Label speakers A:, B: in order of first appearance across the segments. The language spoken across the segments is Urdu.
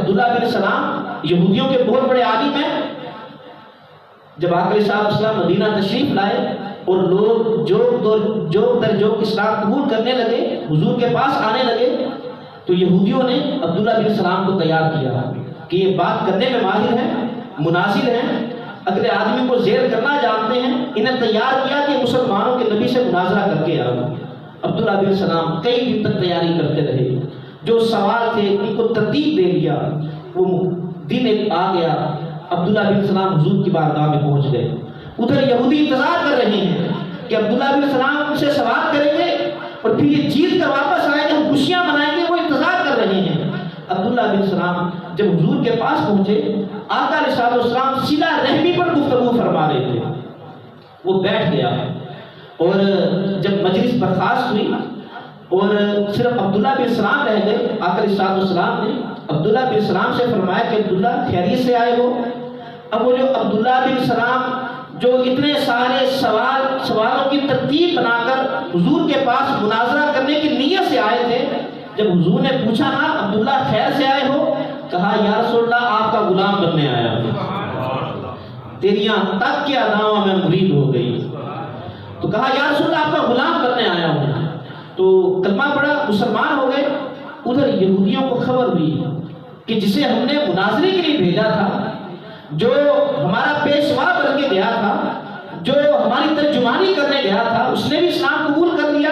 A: عبداللہ بن سلام یہودیوں کے بہت بڑے عالم ہیں. جب آقا علیہ السلام مدینہ تشریف لائے اور لوگ جو اسلام قبول کرنے لگے، حضور کے پاس آنے لگے، تو یہودیوں نے عبداللہ بن سلام کو تیار کیا کہ یہ بات کرنے میں ماہر ہیں، مناظر ہیں، اگلے آدمی کو زیر کرنا جانتے ہیں. انہیں تیار کیا کہ مسلمانوں کے نبی سے مناظرہ کر کے آؤ. عبداللہ بن سلام کئی دن تک تیاری کرتے رہے، جو سوال تھے ان کو ترتیب دے لیا. وہ دن ایک آ گیا، عبداللہ بن سلام حضور کی بارگاہ میں پہنچ گئے. ادھر یہودی انتظار کر رہے ہیں کہ عبداللہ بن سلام ان سے سوال کریں گے اور پھر یہ جیت کر واپس آئیں گے، ہم خوشیاں منائیں گے. وہ انتظار کر رہے ہیں. عبداللہ بن سلام جب حضور کے پاس پہنچے، آقا علیہ السلام صلہ رحمی پر گفتگو فرما رہے تھے. وہ بیٹھ گیا اور جب مجلس برخاست ہوئی اور صرف عبداللہ بن سلام رہ گئے، آقا علیہ السلام نے عبداللہ بن سلام سے فرمایا کہ عبداللہ خیریت سے آئے ہو؟ اب وہ جو عبداللہ بن سلام جو اتنے سارے سوالوں کی ترتیب بنا کر حضور کے پاس مناظرہ کرنے کی نیت سے آئے تھے، جب حضور نے پوچھا نا عبداللہ خیر سے آئے ہو، کہا یا رسول اللہ آپ کا غلام بننے آیا ہوں، تیریاں تک کے اداواں میں مرید ہو گئی. تو کہا یا رسول اللہ آپ کا غلام بننے آیا ہوں. تو کلمہ پڑھا، مسلمان ہو گئے. ادھر یہودیوں کو خبر ہوئی کہ جسے ہم نے مناظرے کے لیے بھیجا تھا، جو ہمارا پیشوا بن کے گیا تھا، جو ہماری ترجمانی کرنے گیا تھا، اس نے بھی اسلام قبول کر لیا.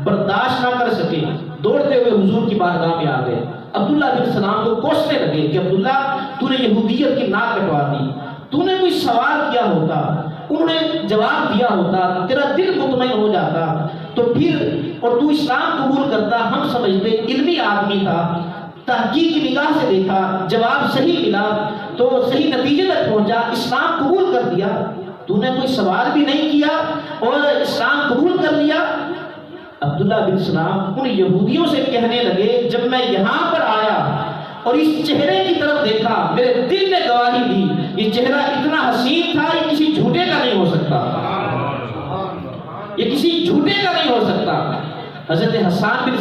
A: برداشت نہ کر سکے، دوڑتے ہوئے حضور کی بارگاہ میں آ گئے. عبداللہ بن سلام کو کوسنے لگے کہ عبداللہ تو نے یہودیت کی ناک کٹوا دی، تو نے کوئی سوال کیا ہوتا، انہوں نے جواب دیا ہوتا، تیرا دل مطمئن ہو جاتا تو پھر، اور تو اسلام قبول کرتا. ہم سمجھتے علمی آدمی تھا، تحقیق کی نگاہ سے دیکھا، جواب صحیح ملا تو صحیح نتیجے تک پہنچا، اسلام قبول کر دیا. تو نے کوئی سوال بھی نہیں کیا اور اسلام قبول کر لیا. عبداللہ بن سلام ان یہودیوں سے کہنے لگے جب میں یہاں پر آیا اور اس چہرے کی طرف دیکھا، میرے دل نے گواہی دی یہ چہرہ اتنا حسین تھا، یہ کسی جھوٹے کا نہیں ہو سکتا، یہ کسی جھوٹے کا نہیں ہو سکتا. حضرت حسان بن